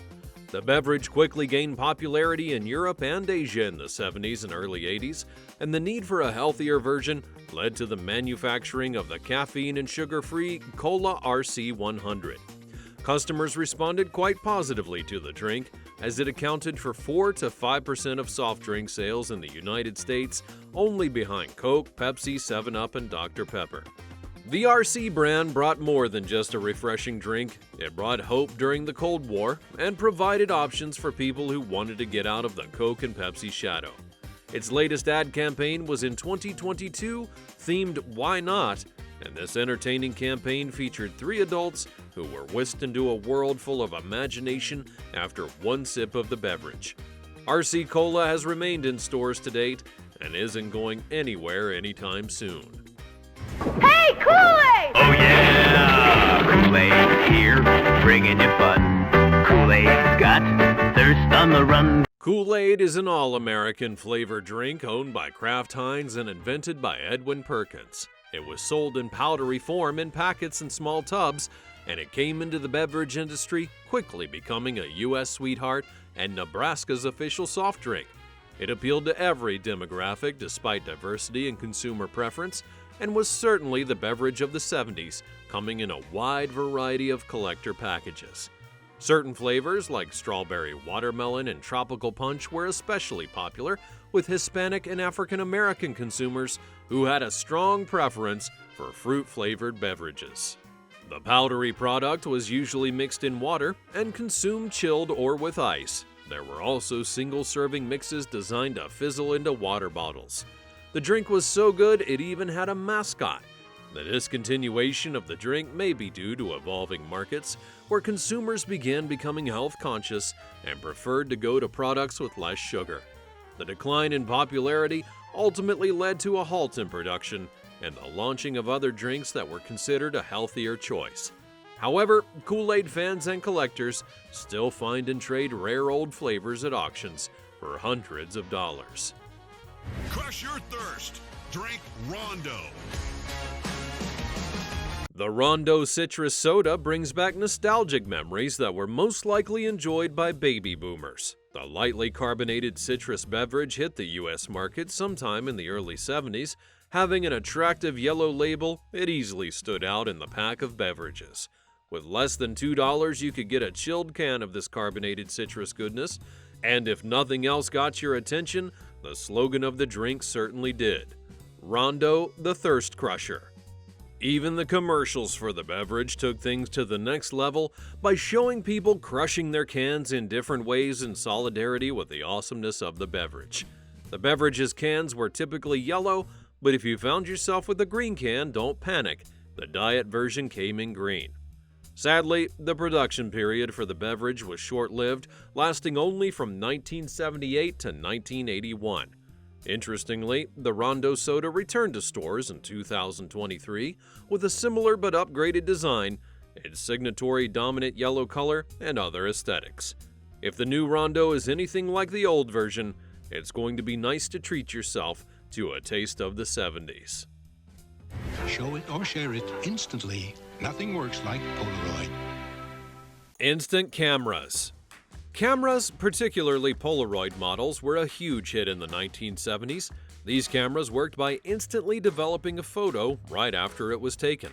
S4: The beverage quickly gained popularity in Europe and Asia in the 70s and early 80s, and the need for a healthier version led to the manufacturing of the caffeine and sugar-free Cola RC 100. Customers responded quite positively to the drink, as it accounted for 4 to 5% of soft drink sales in the United States, only behind Coke, Pepsi, 7-Up, and Dr. Pepper. The RC brand brought more than just a refreshing drink. It brought hope during the Cold War and provided options for people who wanted to get out of the Coke and Pepsi shadow. Its latest ad campaign was in 2022, themed Why Not? And this entertaining campaign featured 3 adults who were whisked into a world full of imagination after one sip of the beverage. RC Cola has remained in stores to date and isn't going anywhere anytime soon.
S9: Hey, Kool-Aid!
S10: Oh yeah!
S9: Kool-Aid here, bringing you fun. Kool-Aid's got thirst on the run.
S4: Kool-Aid is an all-American flavor drink owned by Kraft Heinz and invented by Edwin Perkins. It was sold in powdery form in packets and small tubs, and it came into the beverage industry, quickly becoming a U.S. sweetheart and Nebraska's official soft drink. It appealed to every demographic despite diversity in consumer preference, and was certainly the beverage of the 70s, coming in a wide variety of collector packages. Certain flavors like strawberry watermelon and tropical punch were especially popular with Hispanic and African American consumers who had a strong preference for fruit-flavored beverages. The powdery product was usually mixed in water and consumed chilled or with ice. There were also single-serving mixes designed to fizzle into water bottles. The drink was so good it even had a mascot. The discontinuation of the drink may be due to evolving markets where consumers began becoming health conscious and preferred to go to products with less sugar. The decline in popularity ultimately led to a halt in production and the launching of other drinks that were considered a healthier choice. However, Kool-Aid fans and collectors still find and trade rare old flavors at auctions for hundreds of dollars.
S10: Crush your thirst. Drink Rondo.
S4: The Rondo citrus soda brings back nostalgic memories that were most likely enjoyed by baby boomers. The lightly carbonated citrus beverage hit the U.S. market sometime in the early 70s. Having an attractive yellow label, it easily stood out in the pack of beverages. With less than $2, you could get a chilled can of this carbonated citrus goodness, and if nothing else got your attention, the slogan of the drink certainly did. Rondo, the Thirst Crusher. Even the commercials for the beverage took things to the next level by showing people crushing their cans in different ways in solidarity with the awesomeness of the beverage. The beverage's cans were typically yellow, but if you found yourself with a green can, don't panic. The diet version came in green. Sadly, the production period for the beverage was short-lived, lasting only from 1978 to 1981. Interestingly, the Rondo soda returned to stores in 2023 with a similar but upgraded design, its signatory dominant yellow color, and other aesthetics. If the new Rondo is anything like the old version, it's going to be nice to treat yourself to a taste of the 70s.
S11: Show it or share it instantly. Nothing works like Polaroid.
S4: Instant cameras. Cameras, particularly Polaroid models, were a huge hit in the 1970s. These cameras worked by instantly developing a photo right after it was taken.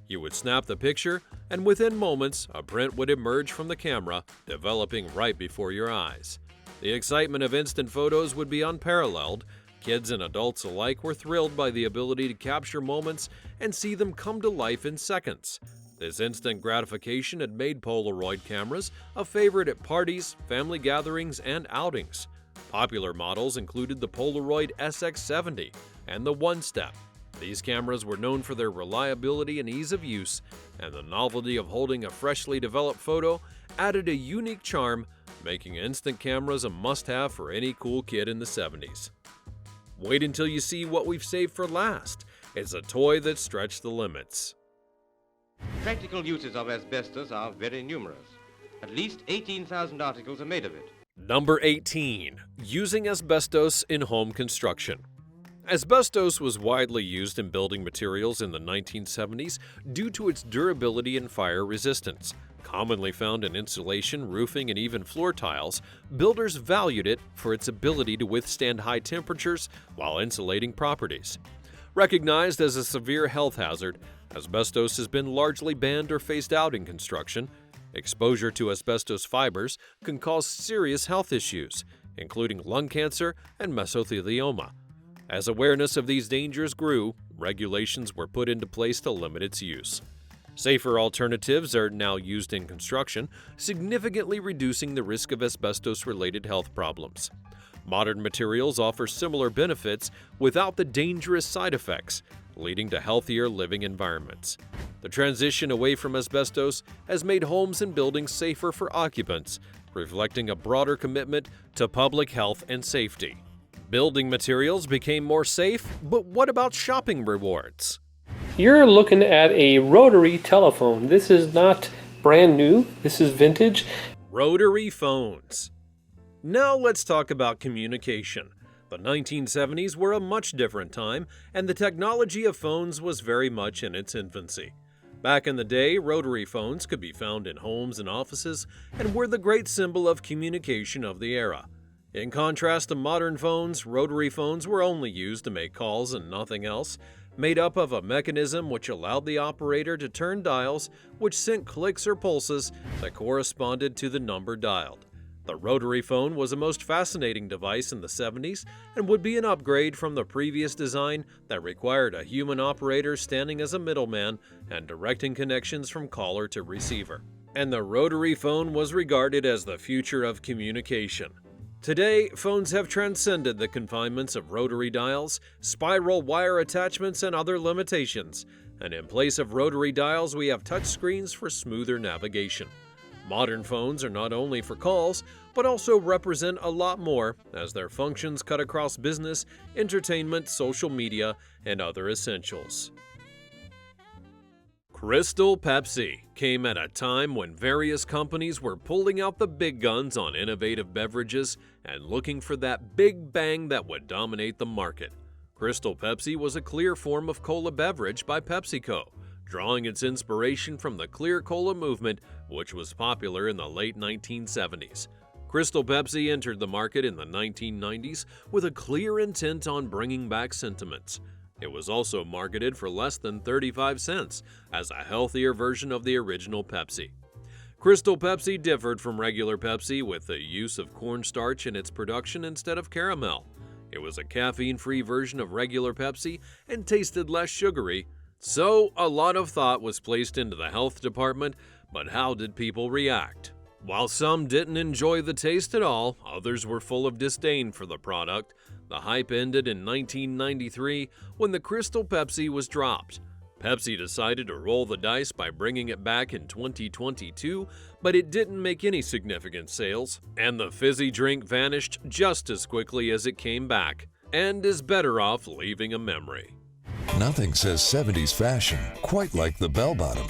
S4: You would snap the picture, and within moments, a print would emerge from the camera, developing right before your eyes. The excitement of instant photos would be unparalleled. Kids and adults alike were thrilled by the ability to capture moments and see them come to life in seconds. This instant gratification had made Polaroid cameras a favorite at parties, family gatherings, and outings. Popular models included the Polaroid SX70 and the One Step. These cameras were known for their reliability and ease of use, and the novelty of holding a freshly developed photo added a unique charm, making instant cameras a must-have for any cool kid in the 70s. Wait until you see what we've saved for last. It's a toy that stretched the limits.
S12: Practical uses of asbestos are very numerous. At least 18,000 articles are made of it.
S4: Number 18. Using asbestos in home construction. Asbestos was widely used in building materials in the 1970s due to its durability and fire resistance. Commonly found in insulation, roofing, and even floor tiles, builders valued it for its ability to withstand high temperatures while insulating properties. Recognized as a severe health hazard, asbestos has been largely banned or phased out in construction. Exposure to asbestos fibers can cause serious health issues, including lung cancer and mesothelioma. As awareness of these dangers grew, regulations were put into place to limit its use. Safer alternatives are now used in construction, significantly reducing the risk of asbestos-related health problems. Modern materials offer similar benefits without the dangerous side effects, leading to healthier living environments. The transition away from asbestos has made homes and buildings safer for occupants, reflecting a broader commitment to public health and safety. Building materials became more safe, but what about shopping rewards?
S5: You're looking at a rotary telephone. This is not brand new. This is vintage.
S4: Rotary phones. Now let's talk about communication. The 1970s were a much different time, and the technology of phones was very much in its infancy. Back in the day, rotary phones could be found in homes and offices and were the great symbol of communication of the era. In contrast to modern phones, rotary phones were only used to make calls and nothing else, made up of a mechanism which allowed the operator to turn dials which sent clicks or pulses that corresponded to the number dialed. The rotary phone was a most fascinating device in the 70s and would be an upgrade from the previous design that required a human operator standing as a middleman and directing connections from caller to receiver. And the rotary phone was regarded as the future of communication. Today, phones have transcended the confinements of rotary dials, spiral wire attachments, and other limitations, and in place of rotary dials, we have touchscreens for smoother navigation. Modern phones are not only for calls, but also represent a lot more, as their functions cut across business, entertainment, social media, and other essentials. Crystal Pepsi came at a time when various companies were pulling out the big guns on innovative beverages and looking for that big bang that would dominate the market. Crystal Pepsi was a clear form of cola beverage by PepsiCo, drawing its inspiration from the clear cola movement, which was popular in the late 1970s. Crystal Pepsi entered the market in the 1990s with a clear intent on bringing back sentiments. It was also marketed for less than 35 cents as a healthier version of the original Pepsi. Crystal Pepsi differed from regular Pepsi with the use of cornstarch in its production instead of caramel. It was a caffeine-free version of regular Pepsi and tasted less sugary, so a lot of thought was placed into the health department, but how did people react? While some didn't enjoy the taste at all, others were full of disdain for the product. The hype ended in 1993 when the Crystal Pepsi was dropped. Pepsi decided to roll the dice by bringing it back in 2022, but it didn't make any significant sales, and the fizzy drink vanished just as quickly as it came back, and is better off leaving a memory.
S6: Nothing says 70s fashion quite like the bell-bottom.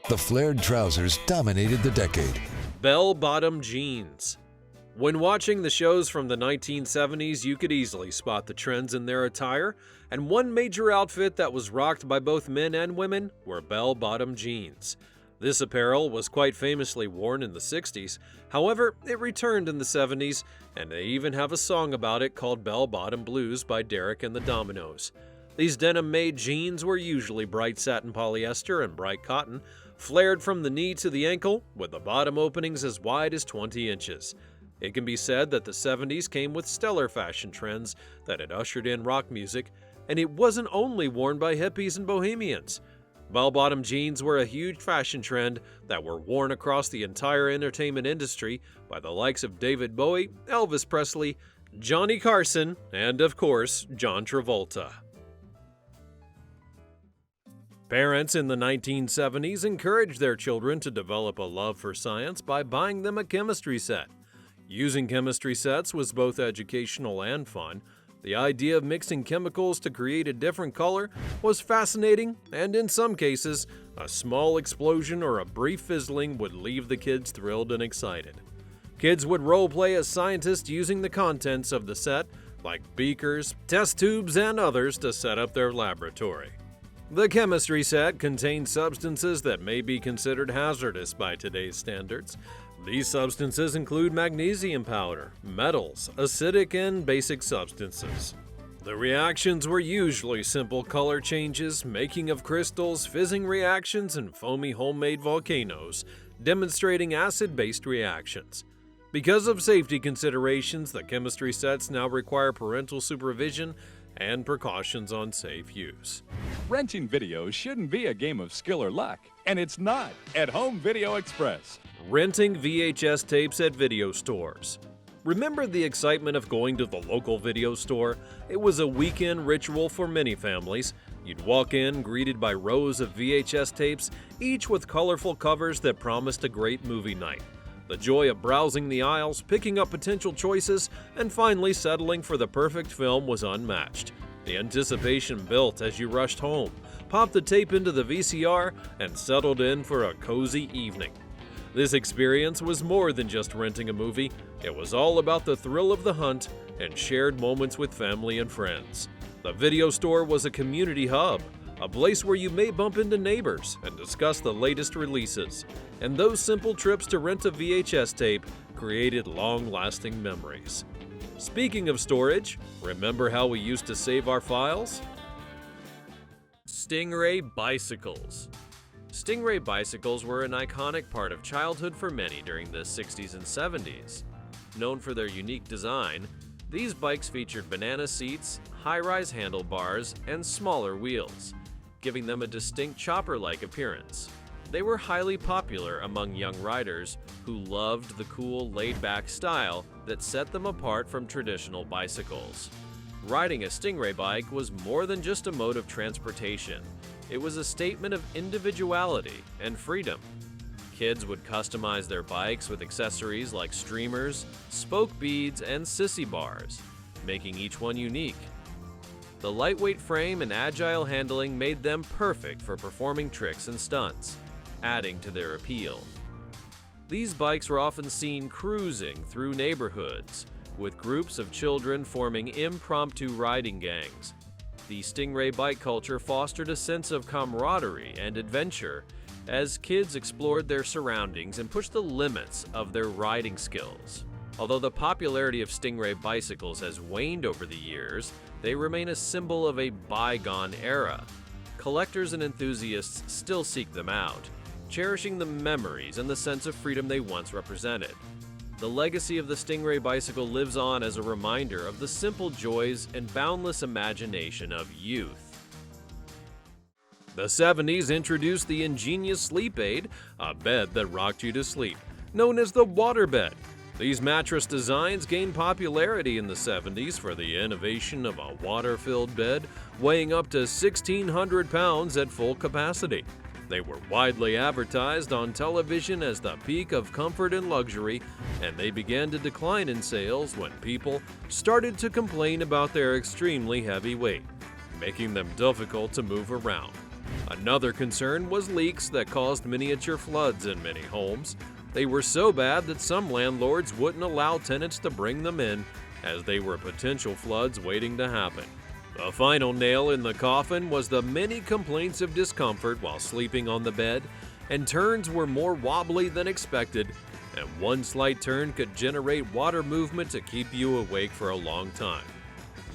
S6: The flared trousers dominated the decade.
S4: Bell-bottom jeans. When watching the shows from the 1970s, you could easily spot the trends in their attire, and one major outfit that was rocked by both men and women were bell-bottom jeans. This apparel was quite famously worn in the 60s, however, it returned in the 70s, and they even have a song about it called Bell-Bottom Blues by Derek and the Dominoes. These denim-made jeans were usually bright satin polyester and bright cotton, flared from the knee to the ankle, with the bottom openings as wide as 20 inches. It can be said that the 70s came with stellar fashion trends that had ushered in rock music, and it wasn't only worn by hippies and bohemians. Bell-bottom jeans were a huge fashion trend that were worn across the entire entertainment industry by the likes of David Bowie, Elvis Presley, Johnny Carson, and of course, John Travolta. Parents in the 1970s encouraged their children to develop a love for science by buying them a chemistry set. Using chemistry sets was both educational and fun. The idea of mixing chemicals to create a different color was fascinating, and in some cases, a small explosion or a brief fizzling would leave the kids thrilled and excited. Kids would role-play as scientists using the contents of the set, like beakers, test tubes, and others to set up their laboratory. The chemistry set contained substances that may be considered hazardous by today's standards. These substances include magnesium powder, metals, acidic and basic substances. The reactions were usually simple color changes, making of crystals, fizzing reactions, and foamy homemade volcanoes, demonstrating acid-based reactions. Because of safety considerations, the chemistry sets now require parental supervision and precautions on safe use.
S13: Renting video shouldn't be a game of skill or luck, and it's not at Home Video Express.
S4: Renting VHS tapes at video stores. Remember the excitement of going to the local video store? It was a weekend ritual for many families. You'd walk in greeted by rows of VHS tapes, each with colorful covers that promised a great movie night. The joy of browsing the aisles, picking up potential choices, and finally settling for the perfect film was unmatched. The anticipation built as you rushed home, popped the tape into the VCR, and settled in for a cozy evening. This experience was more than just renting a movie. It was all about the thrill of the hunt and shared moments with family and friends. The video store was a community hub, a place where you may bump into neighbors and discuss the latest releases. And those simple trips to rent a VHS tape created long-lasting memories. Speaking of storage, remember how we used to save our files? Stingray bicycles. Stingray bicycles were an iconic part of childhood for many during the 60s and 70s. Known for their unique design, these bikes featured banana seats, high-rise handlebars, and smaller wheels, giving them a distinct chopper-like appearance. They were highly popular among young riders who loved the cool, laid-back style that set them apart from traditional bicycles. Riding a Stingray bike was more than just a mode of transportation. It was a statement of individuality and freedom. Kids would customize their bikes with accessories like streamers, spoke beads, and sissy bars, making each one unique. The lightweight frame and agile handling made them perfect for performing tricks and stunts, adding to their appeal. These bikes were often seen cruising through neighborhoods, with groups of children forming impromptu riding gangs. The Stingray bike culture fostered a sense of camaraderie and adventure as kids explored their surroundings and pushed the limits of their riding skills. Although the popularity of Stingray bicycles has waned over the years, they remain a symbol of a bygone era. Collectors and enthusiasts still seek them out, cherishing the memories and the sense of freedom they once represented. The legacy of the Stingray bicycle lives on as a reminder of the simple joys and boundless imagination of youth. The 70s introduced the ingenious sleep aid, a bed that rocked you to sleep, known as the waterbed. These mattress designs gained popularity in the 70s for the innovation of a water-filled bed weighing up to 1,600 pounds at full capacity. They were widely advertised on television as the peak of comfort and luxury, and they began to decline in sales when people started to complain about their extremely heavy weight, making them difficult to move around. Another concern was leaks that caused miniature floods in many homes. They were so bad that some landlords wouldn't allow tenants to bring them in, as they were potential floods waiting to happen. The final nail in the coffin was the many complaints of discomfort while sleeping on the bed, and turns were more wobbly than expected, and one slight turn could generate water movement to keep you awake for a long time.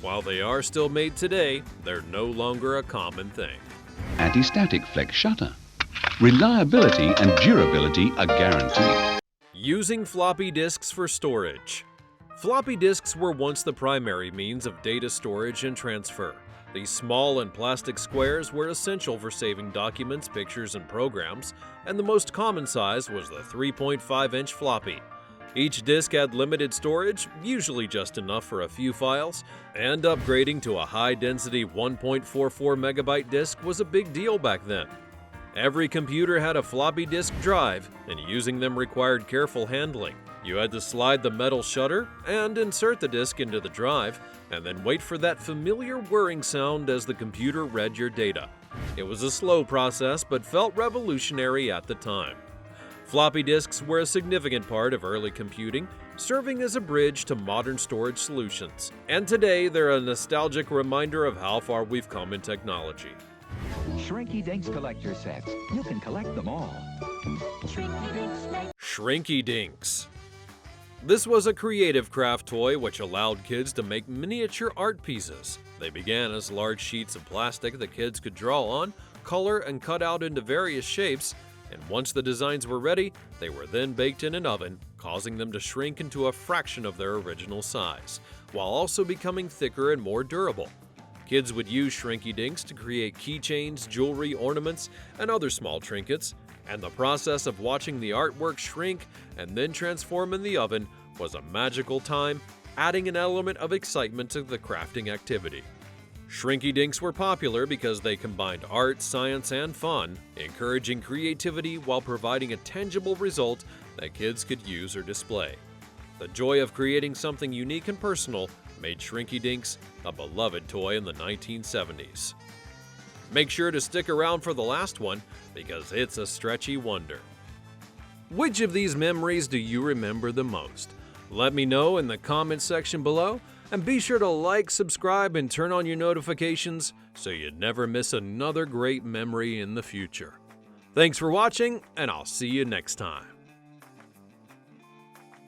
S4: While they are still made today, they're no longer a common thing.
S14: Anti-static flex shutter. Reliability and durability are guaranteed.
S4: Using floppy disks for storage. Floppy disks were once the primary means of data storage and transfer. These small and plastic squares were essential for saving documents, pictures, and programs, and the most common size was the 3.5-inch floppy. Each disk had limited storage, usually just enough for a few files, and upgrading to a high-density 1.44 megabyte disk was a big deal back then. Every computer had a floppy disk drive, and using them required careful handling. You had to slide the metal shutter and insert the disk into the drive, and then wait for that familiar whirring sound as the computer read your data. It was a slow process, but felt revolutionary at the time. Floppy disks were a significant part of early computing, serving as a bridge to modern storage solutions. And today, they're a nostalgic reminder of how far we've come in technology.
S15: Shrinky Dinks collector sets. You can collect them all.
S4: Shrinky Dinks. This was a creative craft toy which allowed kids to make miniature art pieces. They began as large sheets of plastic that kids could draw on, color, and cut out into various shapes, and once the designs were ready, they were then baked in an oven, causing them to shrink into a fraction of their original size, while also becoming thicker and more durable. Kids would use Shrinky Dinks to create keychains, jewelry, ornaments, and other small trinkets, and the process of watching the artwork shrink and then transform in the oven was a magical time, adding an element of excitement to the crafting activity. Shrinky Dinks were popular because they combined art, science, and fun, encouraging creativity while providing a tangible result that kids could use or display. The joy of creating something unique and personal made Shrinky Dinks a beloved toy in the 1970s. Make sure to stick around for the last one because it's a stretchy wonder. Which of these memories do you remember the most? Let me know in the comments section below, and be sure to like, subscribe, and turn on your notifications so you never miss another great memory in the future. Thanks for watching, and I'll see you next time.